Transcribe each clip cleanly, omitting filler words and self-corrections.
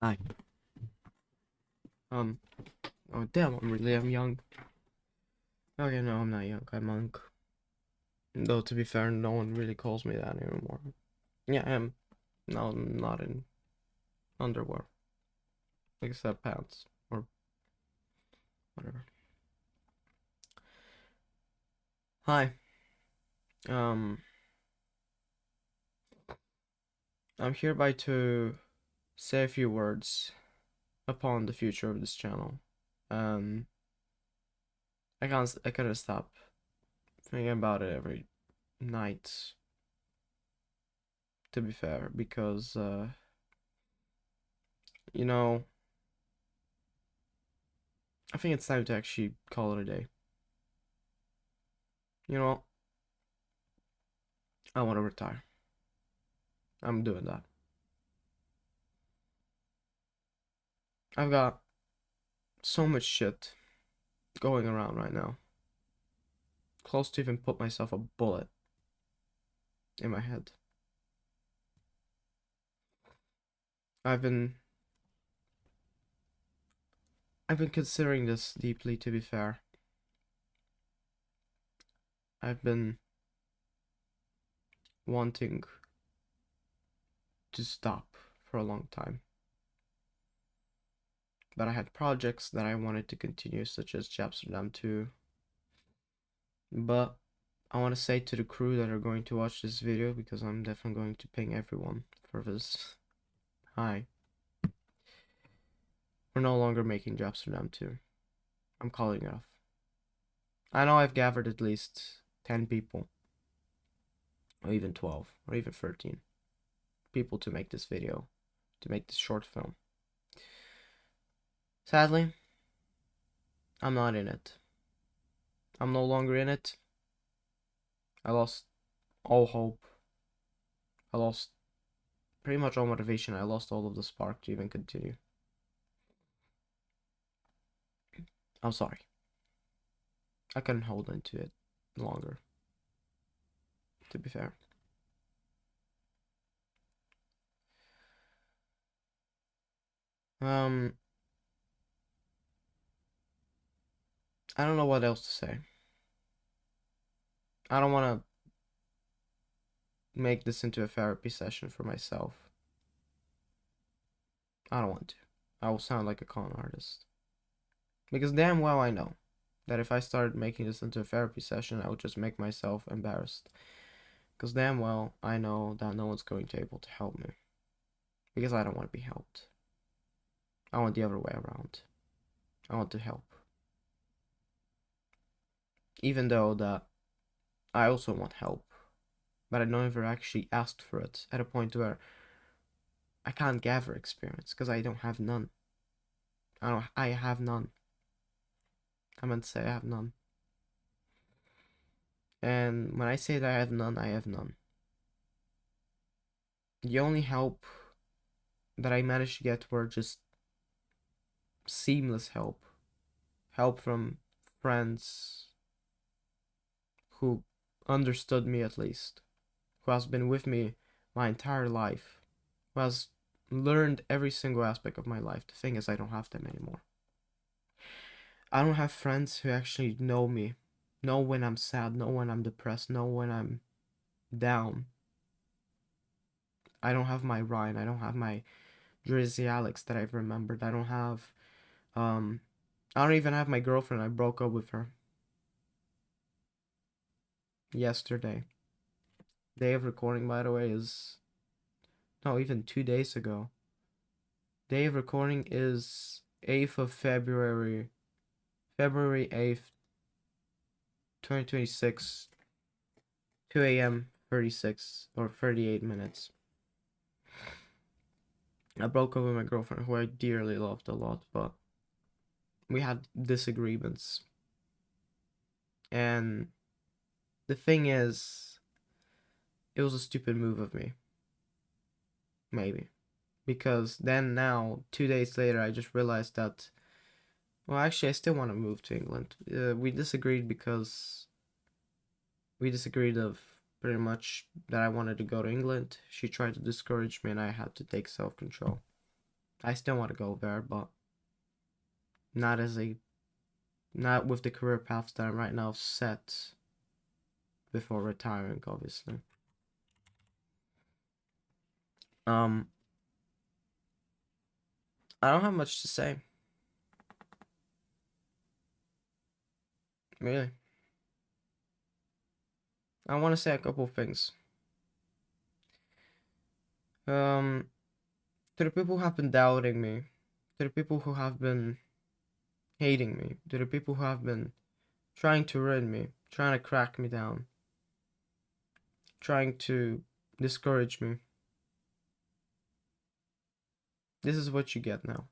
Hi. Um. Oh damn! I'm young. Okay, no, I'm not young. I'm monk. Though to be fair, no one really calls me that anymore. Yeah, I am. No, I'm not in underwear, except pants or whatever. Hi. Um. I'm hereby to say a few words upon the future of this channel. Um. I can't. I couldn't stop thinking about it every night. To be fair, because you know, I think it's time to actually call it a day. You know, I want to retire. I'm doing that. I've got so much shit going around right now. Close to even put myself a bullet in my head. I've been I've been considering this deeply, to be fair. I've been wanting to stop for a long time. But I had projects that I wanted to continue, such as Japsterdam 2. But I want to say to the crew that are going to watch this video, because I'm definitely going to ping everyone for this. Hi. We're no longer making Japsterdam 2. I'm calling it off. I know I've gathered at least 10 people, or even 12, or even 13 people to make this video, to make this short film. Sadly, I'm not in it. I'm no longer in it. I lost all hope. I lost pretty much all motivation. I lost all of the spark to even continue. I'm sorry. I couldn't hold into it longer, to be fair. Um, I don't know what else to say. I don't want to make this into a therapy session for myself. I don't want to. I will sound like a con artist. Because damn well I know that if I started making this into a therapy session, I would just make myself embarrassed. Because damn well I know that no one's going to be able to help me. Because I don't want to be helped. I want the other way around. I want to help. Even though that I also want help. But I never actually asked for it at a point where I can't gather experience because I don't have none. I have none. I meant to say I have none. And when I say that I have none, I have none. The only help that I managed to get were just seamless help. Help from friends who understood me at least, who has been with me my entire life, who has learned every single aspect of my life. The thing is, I don't have them anymore. I don't have friends who actually know me, know when I'm sad, know when I'm depressed, know when I'm down. I don't have my Ryan, I don't have my Drizzy Alex that I've remembered. I don't have, um, I don't even have my girlfriend. I broke up with her yesterday. Day of recording, by the way, is, no, even 2 days ago. Day of recording is 8th of February, February 8th, 2026, 2 a.m., 36 or 38 minutes. I broke up with my girlfriend, who I dearly loved a lot, but we had disagreements. And the thing is, it was a stupid move of me. Maybe. Because then now, 2 days later, I just realized that, well, actually, I still want to move to England. We disagreed because we disagreed of pretty much that I wanted to go to England. She tried to discourage me, and I had to take self-control. I still want to go there, but not as a not with the career paths that I'm right now set before retiring, obviously. Um, I don't have much to say, really. I want to say a couple of things. Um, to the people who have been doubting me, to the people who have been hating me, to the people who have been trying to ruin me, trying to crack me down, trying to discourage me. This is what you get now.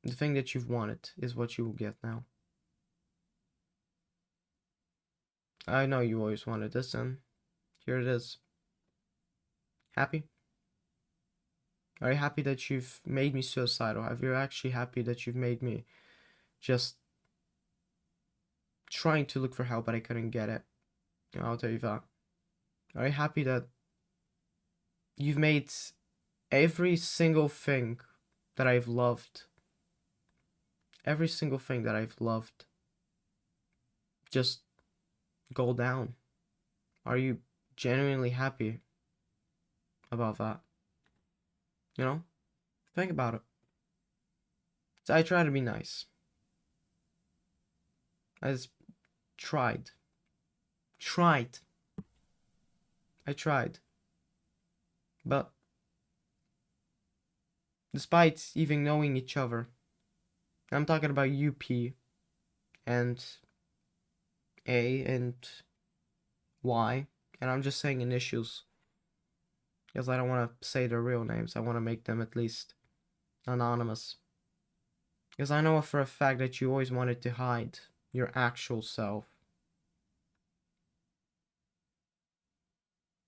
The thing that you've wanted is what you will get now. I know you always wanted this, and here it is. Happy? Are you happy that you've made me suicidal? Are you actually happy that you've made me just trying to look for help but I couldn't get it? I'll tell you that. Are you happy that you've made every single thing that I've loved, every single thing that I've loved, just go down? Are you genuinely happy about that? You know? Think about it. So I try to be nice. I just tried. Tried. I tried. But despite even knowing each other, I'm talking about UP and A and Y, and I'm just saying initials because I don't want to say their real names. I want to make them at least anonymous. Because I know for a fact that you always wanted to hide your actual self.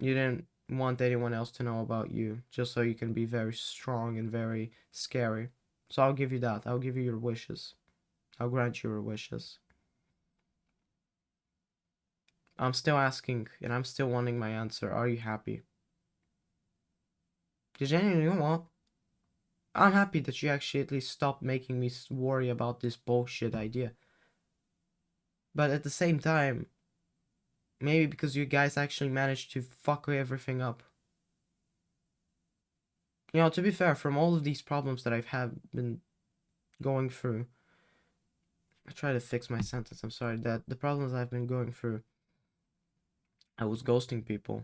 You didn't want anyone else to know about you, just so you can be very strong and very scary. So I'll give you that. I'll give you your wishes. I'll grant you your wishes. I'm still asking, and I'm still wanting my answer. Are you happy? Because genuinely, you know what? I'm happy that you actually at least stopped making me worry about this bullshit idea. But at the same time, maybe because you guys actually managed to fuck everything up. You know, to be fair, from all of these problems that I've been going through, I try to fix my sentence. I'm sorry that the problems I've been going through, I was ghosting people.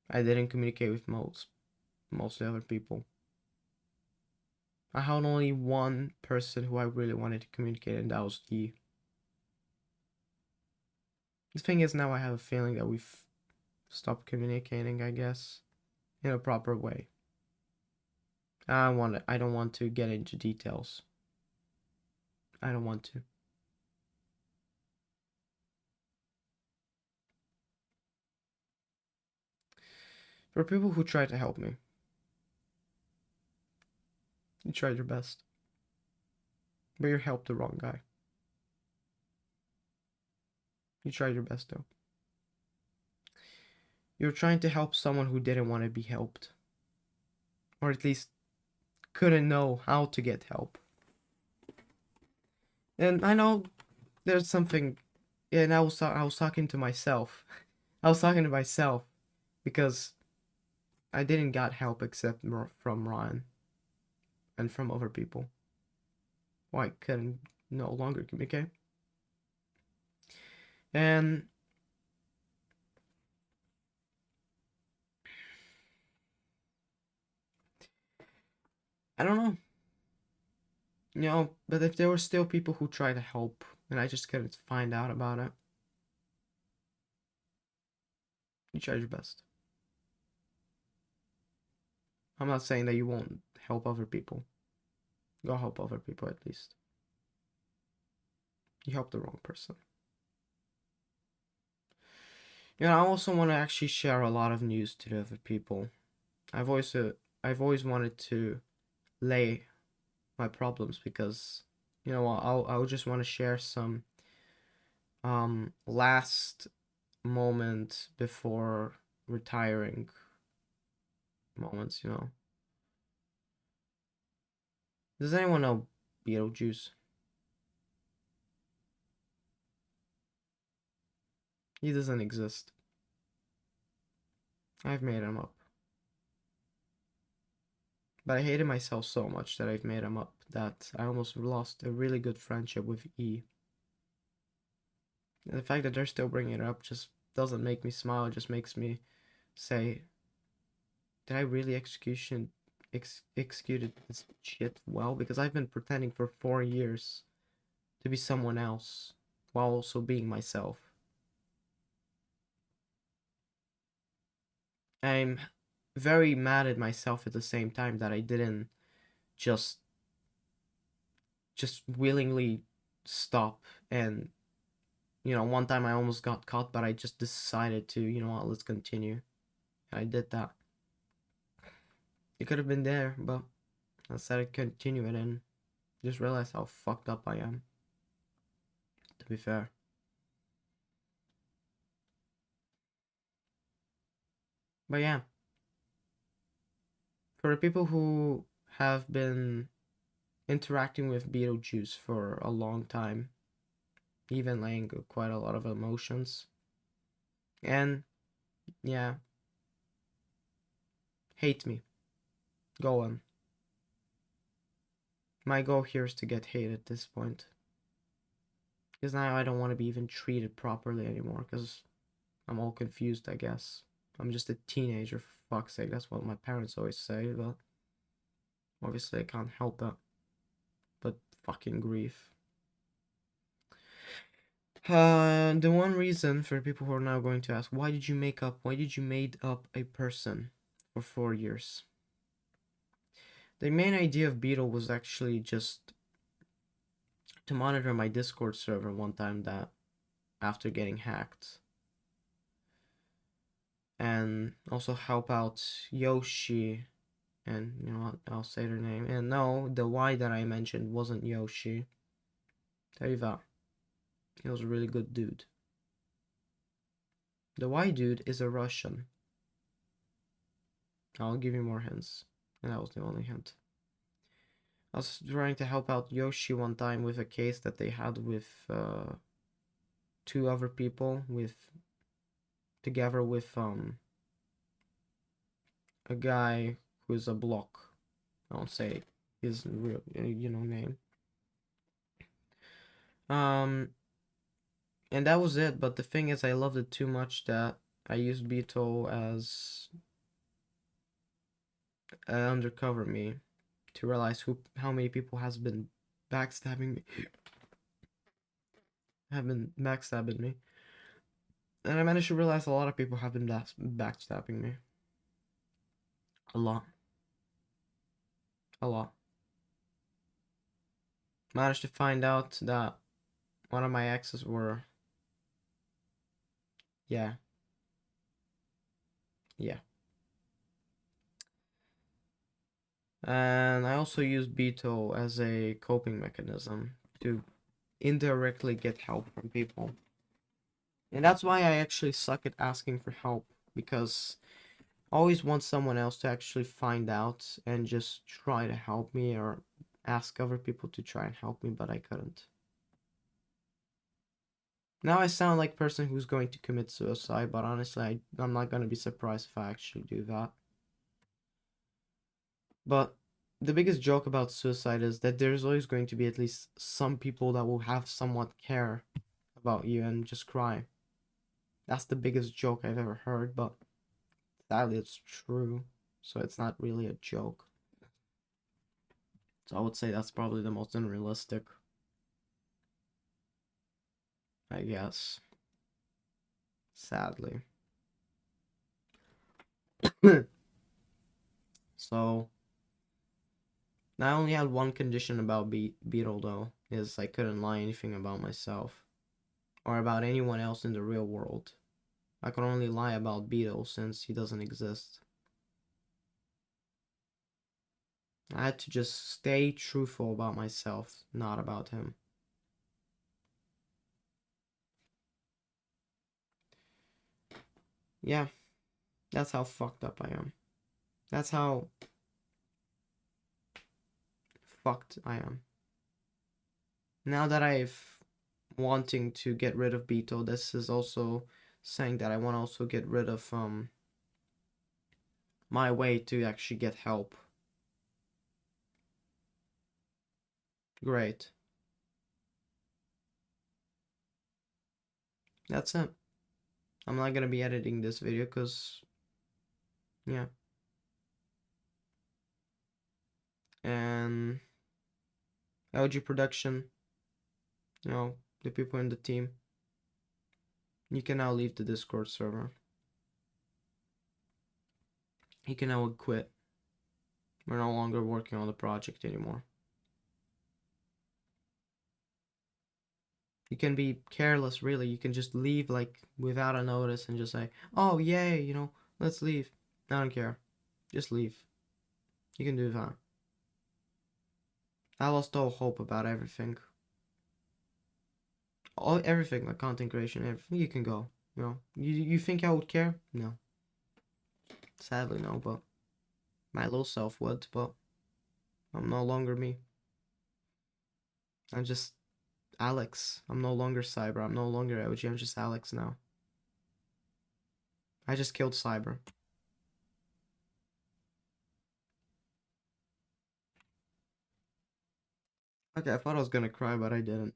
I didn't communicate with most other people. I had only one person who I really wanted to communicate, and that was he. The thing is, now I have a feeling that we've stopped communicating, I guess, in a proper way. I don't want to get into details. I don't want to. For people who try to help me, you tried your best, but you helped the wrong guy. You tried your best though. You're trying to help someone who didn't want to be helped, or at least couldn't know how to get help. And I know there's something, and I was talking to myself. I was talking to myself because I didn't get help except from Ryan and from other people. Why I couldn't no longer communicate. And I don't know. You know, but if there were still people who tried to help and I just couldn't find out about it, you tried your best. I'm not saying that you won't help other people. Go help other people at least. You helped the wrong person. You know, I also want to actually share a lot of news to the other people. I've always wanted to lay my problems because, you know, I'll just want to share some last moment before retiring moments, you know. Does anyone know Beetlejuice? He doesn't exist. I've made him up. But I hated myself so much that I've made him up that I almost lost a really good friendship with E. And the fact that they're still bringing it up just doesn't make me smile. It just makes me say, did I really executed this shit well? Because I've been pretending for 4 years to be someone else while also being myself. I'm very mad at myself at the same time that I didn't just willingly stop. And one time I almost got caught, but I just decided to, you know what, let's continue. And I did that. It could have been there, but I decided to continue it and just realized how fucked up I am, to be fair. But yeah, for the people who have been interacting with Beetlejuice for a long time, even laying quite a lot of emotions, and yeah, hate me. Go on. My goal here is to get hate at this point. Because now I don't want to be even treated properly anymore, because I'm all confused, I guess. I'm just a teenager, for fuck's sake. That's what my parents always say, but obviously I can't help that. But fucking grief. The one reason for people who are now going to ask, why did you made up a person for 4 years? The main idea of Beetle was actually just to monitor my Discord server one time that after getting hacked. And also help out Yoshi, and you know what, I'll say their name. And no, the Y that I mentioned wasn't Yoshi. Tell you that. He was a really good dude. The Y dude is a Russian. I'll give you more hints. And that was the only hint. I was trying to help out Yoshi one time with a case that they had with two other people together with a guy who's a block. I won't say his real name. And that was it. But the thing is, I loved it too much that I used Beetle as undercover me to realize how many people has been backstabbing me, and I managed to realize a lot of people have been backstabbing me. A lot. A lot. Managed to find out that one of my exes were, yeah. And I also used Beetle as a coping mechanism to indirectly get help from people. And that's why I actually suck at asking for help, because I always want someone else to actually find out and just try to help me, or ask other people to try and help me, but I couldn't. Now I sound like a person who's going to commit suicide, but honestly, I'm not going to be surprised if I actually do that. But the biggest joke about suicide is that there's always going to be at least some people that will have somewhat care about you and just cry. That's the biggest joke I've ever heard, but sadly it's true, so it's not really a joke. So I would say that's probably the most unrealistic, I guess. Sadly. So, I only had one condition about Beetle though, is I couldn't lie anything about myself, or about anyone else in the real world. I could only lie about Beetle since he doesn't exist. I had to just stay truthful about myself, not about him. Yeah, that's how fucked up I am. That's how fucked I am. Now that I've wanting to get rid of Beto, this is also saying that I want to also get rid of my way to actually get help. Great. That's it. I'm not gonna be editing this video because, yeah. And LG Production, you know, the people in the team, you can now leave the Discord server. You can now quit. We're no longer working on the project anymore. You can be careless, really. You can just leave, like, without a notice and just say, oh, yay, you know, let's leave. I don't care. Just leave. You can do that. I lost all hope about everything. Everything, like content creation, everything. You can go. You know, you think I would care? No. Sadly, no, but my little self would, but I'm no longer me. I'm just Alex. I'm no longer Cyber. I'm no longer LG. I'm just Alex now. I just killed Cyber. Okay, I thought I was gonna cry, but I didn't.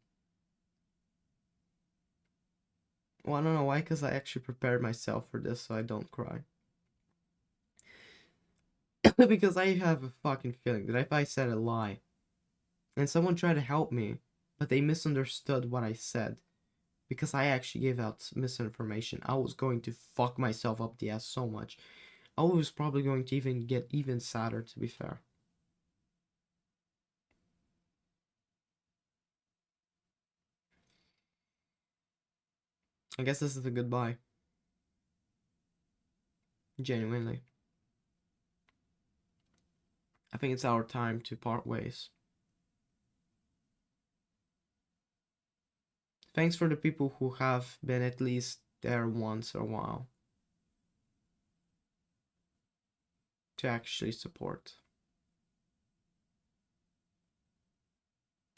Well, I don't know why, because I actually prepared myself for this so I don't cry. Because I have a fucking feeling that if I said a lie and someone tried to help me, but they misunderstood what I said, because I actually gave out misinformation, I was going to fuck myself up the ass so much. I was probably going to even get even sadder, to be fair. I guess this is a goodbye. Genuinely. I think it's our time to part ways. Thanks for the people who have been at least there once in a while to actually support.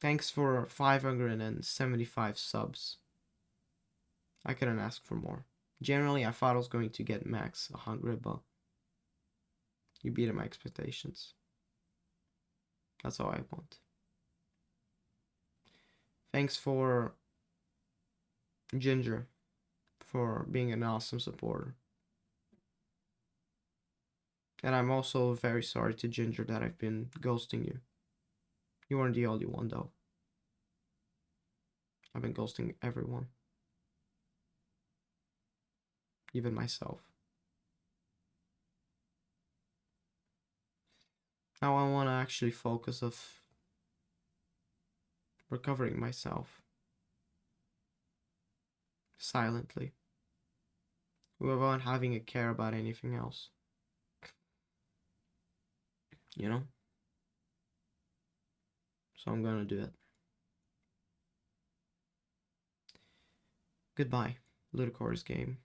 Thanks for 575 subs. I couldn't ask for more. Generally, I thought I was going to get max 100, but you beat my expectations. That's all I want. Thanks for Ginger for being an awesome supporter. And I'm also very sorry to Ginger that I've been ghosting you. You weren't the only one, though. I've been ghosting everyone. Even myself. Now I want to actually focus of recovering myself. Silently. Without having a care about anything else. You know? So I'm gonna do it. Goodbye, Ludicrous Game.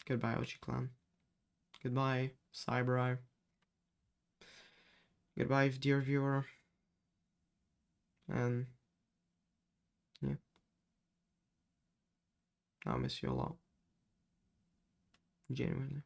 Goodbye, Ochi Clan. Goodbye, Cyber. Goodbye, dear viewer. And yeah, I'll miss you a lot. Genuinely.